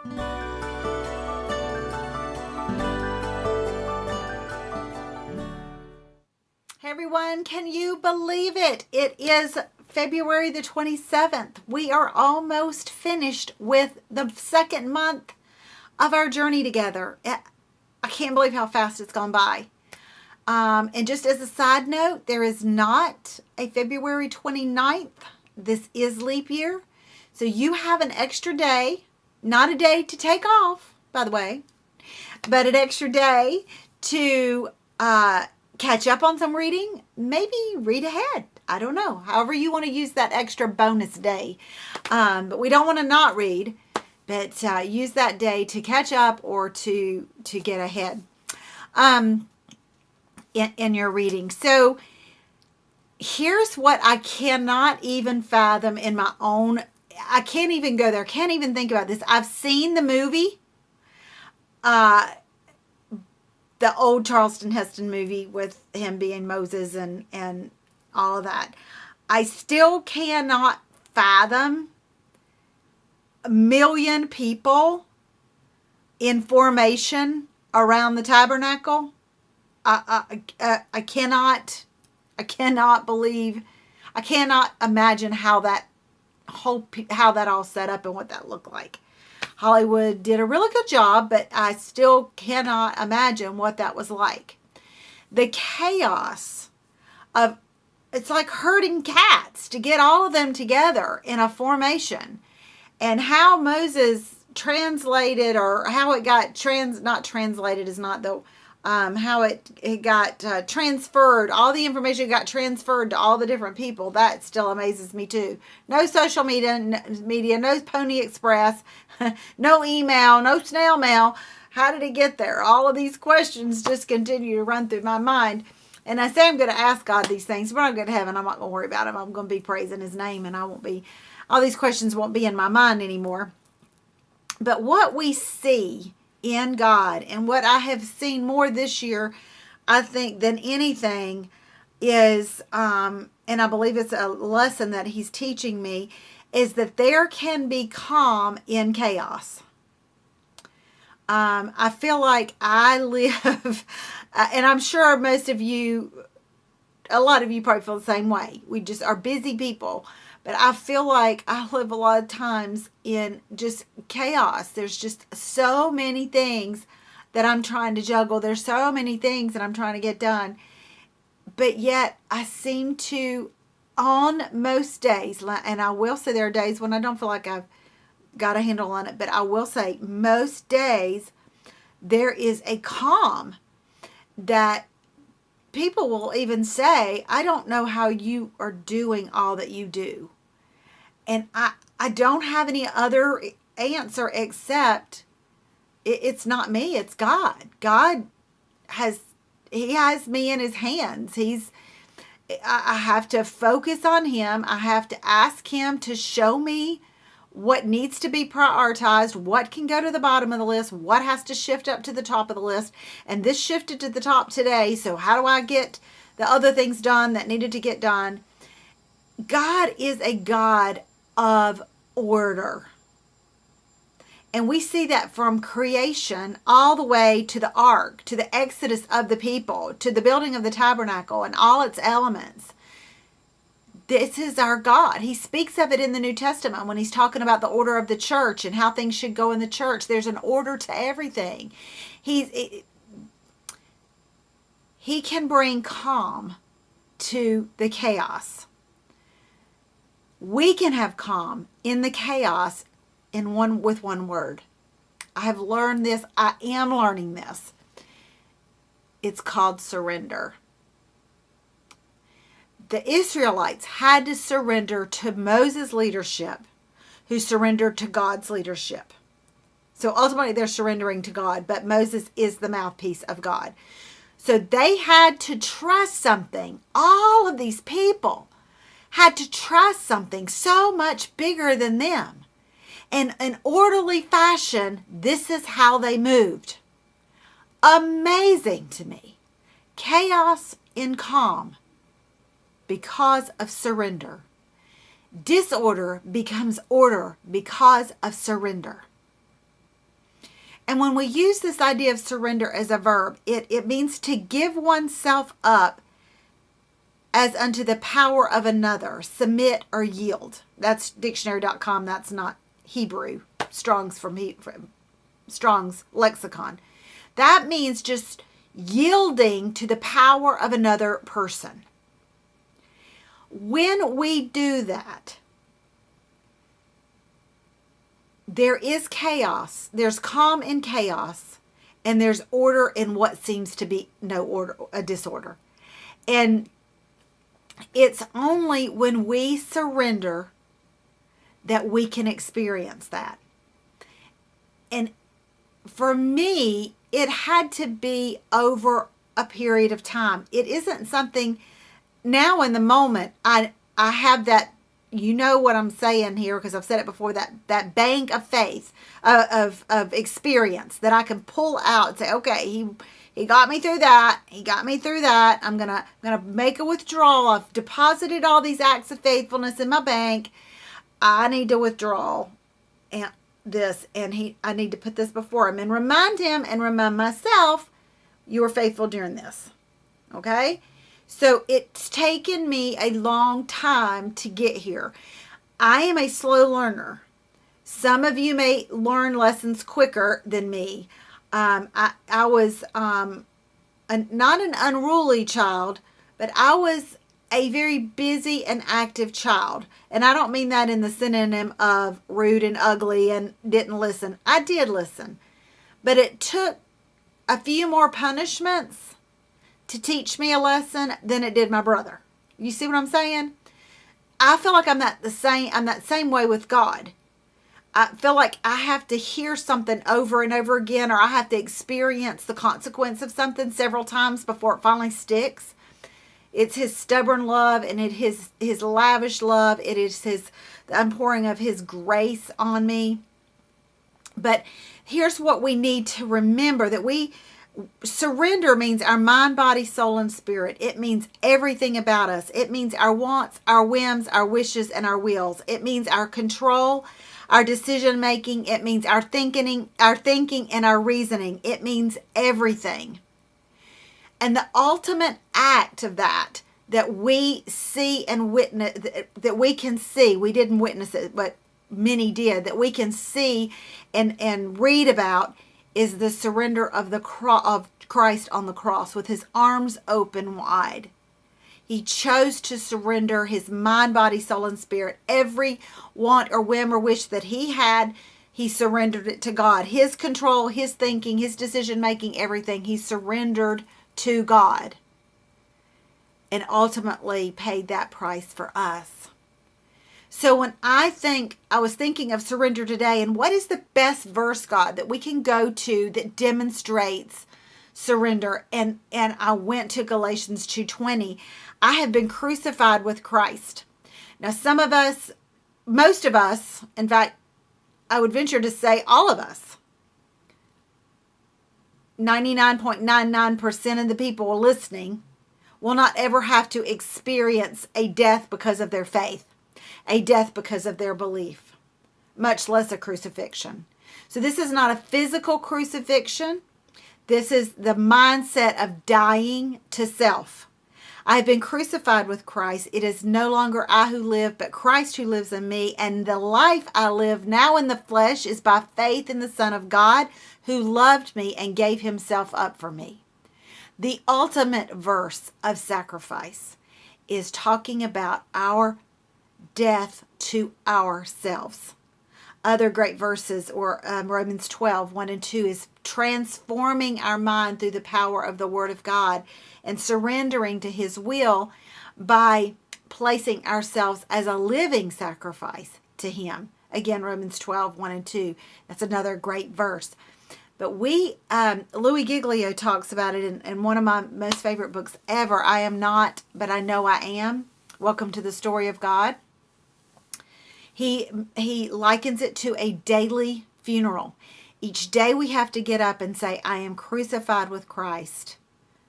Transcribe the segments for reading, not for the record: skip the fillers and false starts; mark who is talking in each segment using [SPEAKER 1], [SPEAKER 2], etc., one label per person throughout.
[SPEAKER 1] Hey everyone, can you believe it? It is February the 27th. We are almost finished with the second month of our journey together. I can't believe how fast it's gone by. And just as a side note, there is not a February 29th. This is leap year. So you have an extra day, not a day to take off, by the way, but an extra day to catch up on some reading, maybe read ahead. I don't know. However you want to use that extra bonus day. But we don't want to not read, but use that day to catch up or to get ahead in your reading. So here's what I cannot even fathom in my own. I can't even go there. Can't even think about this. I've seen the movie. The old Charleston Heston movie with him being Moses and all of that. I still cannot fathom a million people in formation around the tabernacle. I cannot believe, I cannot imagine how that all set up and what that looked like. Hollywood did a really good job, but I still cannot imagine what that was like. The chaos of, it's like herding cats to get all of them together in a formation. And how Moses translated, or how it got not translated is not the, how it got transferred, all the information got transferred to all the different people. That still amazes me too. No social media, no Pony Express, no email, no snail mail. How did it get there? All of these questions just continue to run through my mind. And I say I'm going to ask God these things. When I get to heaven, I'm not going to worry about them. I'm going to be praising his name, and all these questions won't be in my mind anymore. But what we see in God, and what I have seen more this year, I think, than anything is, and I believe it's a lesson that he's teaching me, is that there can be calm in chaos. I feel like I live, and I'm sure most of you, a lot of you probably feel the same way. We just are busy people. But I feel like I live a lot of times in just chaos. There's just so many things that I'm trying to juggle. There's so many things that I'm trying to get done. But yet I seem to, on most days, and I will say there are days when I don't feel like I've got a handle on it, but I will say most days there is a calm that people will even say, I don't know how you are doing all that you do. And I don't have any other answer except it's not me, it's God. God has me in his hands. I have to focus on him. I have to ask him to show me what needs to be prioritized, what can go to the bottom of the list, what has to shift up to the top of the list. And this shifted to the top today, so how do I get the other things done that needed to get done? God is a God of order. And we see that from creation all the way to the ark, to the exodus of the people, to the building of the tabernacle and all its elements. This is our God. He speaks of it in the New Testament when he's talking about the order of the church and how things should go in the church. There's an order to everything. He can bring calm to the chaos. We can have calm in the chaos with one word. I have learned this. I am learning this. It's called surrender. The Israelites had to surrender to Moses' leadership, who surrendered to God's leadership. So ultimately they're surrendering to God, but Moses is the mouthpiece of God. So they had to trust something. All of these people had to trust something so much bigger than them. In an orderly fashion, this is how they moved. Amazing to me. Chaos in calm because of surrender. Disorder becomes order because of surrender. And when we use this idea of surrender as a verb, it means to give oneself up as unto the power of another, submit or yield. That's dictionary.com. That's not Hebrew. Strong's Strong's lexicon. That means just yielding to the power of another person. When we do that, there is chaos. There's calm in chaos, and there's order in what seems to be no order, a disorder. And it's only when we surrender that we can experience that. And for me, it had to be over a period of time. It isn't something now in the moment. I have that, you know what I'm saying here, because I've said it before, that bank of faith, of experience that I can pull out and say, okay, he got me through that. He got me through that. I'm gonna make a withdrawal. I've deposited all these acts of faithfulness in my bank. I need to withdraw and this, and I need to put this before him and remind him and remind myself, you were faithful during this. Okay? So it's taken me a long time to get here. I am a slow learner. Some of you may learn lessons quicker than me. I was not an unruly child, but I was a very busy and active child. And I don't mean that in the synonym of rude and ugly and didn't listen. I did listen. But it took a few more punishments to teach me a lesson than it did my brother. You see what I'm saying? I feel like I'm that same way with God. I feel like I have to hear something over and over again, or I have to experience the consequence of something several times before it finally sticks. It's his stubborn love, and it is his lavish love. It is the outpouring of his grace on me. But here's what we need to remember, that surrender means our mind, body, soul, and spirit. It means everything about us. It means our wants, our whims, our wishes, and our wills. It means our control, our decision making. It means our thinking and our reasoning. It means everything. And the ultimate act of that we see and witness, that we can see, we didn't witness it, but many did, that we can see and read about, is the surrender of of Christ on the cross with his arms open wide. He chose to surrender his mind, body, soul, and spirit. Every want or whim or wish that he had, he surrendered it to God. His control, his thinking, his decision making, everything, he surrendered to God, and ultimately paid that price for us. So when I was thinking of surrender today, and what is the best verse, God, that we can go to that demonstrates surrender? And I went to Galatians 2:20. I have been crucified with Christ. Now, most of us, in fact, I would venture to say all of us, 99.99% of the people listening, will not ever have to experience a death because of their faith, a death because of their belief, much less a crucifixion. So this is not a physical crucifixion. This is the mindset of dying to self. I have been crucified with Christ. It is no longer I who live, but Christ who lives in me. And the life I live now in the flesh is by faith in the Son of God, who loved me and gave himself up for me. The ultimate verse of sacrifice is talking about our death to ourselves. Other great verses, or Romans 12:1-2, is transforming our mind through the power of the Word of God and surrendering to his will by placing ourselves as a living sacrifice to him. Again, Romans 12:1-2. That's another great verse. But Louis Giglio talks about it in one of my most favorite books ever, I Am Not, But I Know I Am. Welcome to the Story of God. He likens it to a daily funeral. Each day we have to get up and say, I am crucified with Christ,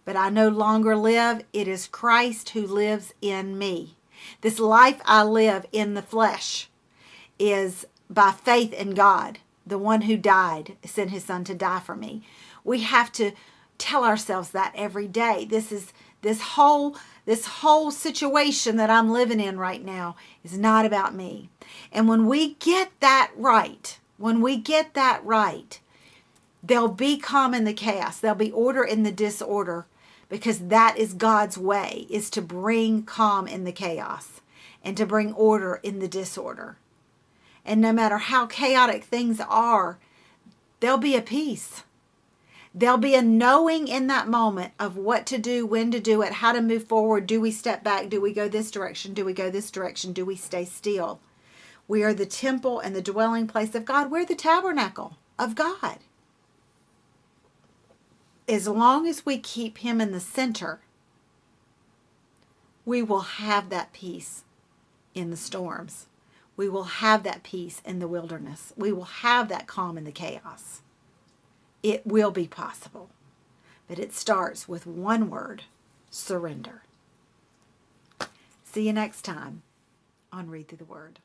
[SPEAKER 1] but I no longer live. It is Christ who lives in me. This life I live in the flesh is by faith in God. the one who died, sent his son to die for me. We have to tell ourselves that every day. This whole situation that I'm living in right now is not about me. And when we get that right, there'll be calm in the chaos. There'll be order in the disorder, because that is God's way, is to bring calm in the chaos and to bring order in the disorder. And no matter how chaotic things are, there'll be a peace. There'll be a knowing in that moment of what to do, when to do it, how to move forward. Do we step back? Do we go this direction? Do we go this direction? Do we stay still? We are the temple and the dwelling place of God. We're the tabernacle of God. As long as we keep him in the center, we will have that peace in the storms. We will have that peace in the wilderness. We will have that calm in the chaos. It will be possible. But it starts with one word: surrender. See you next time on Read Through the Word.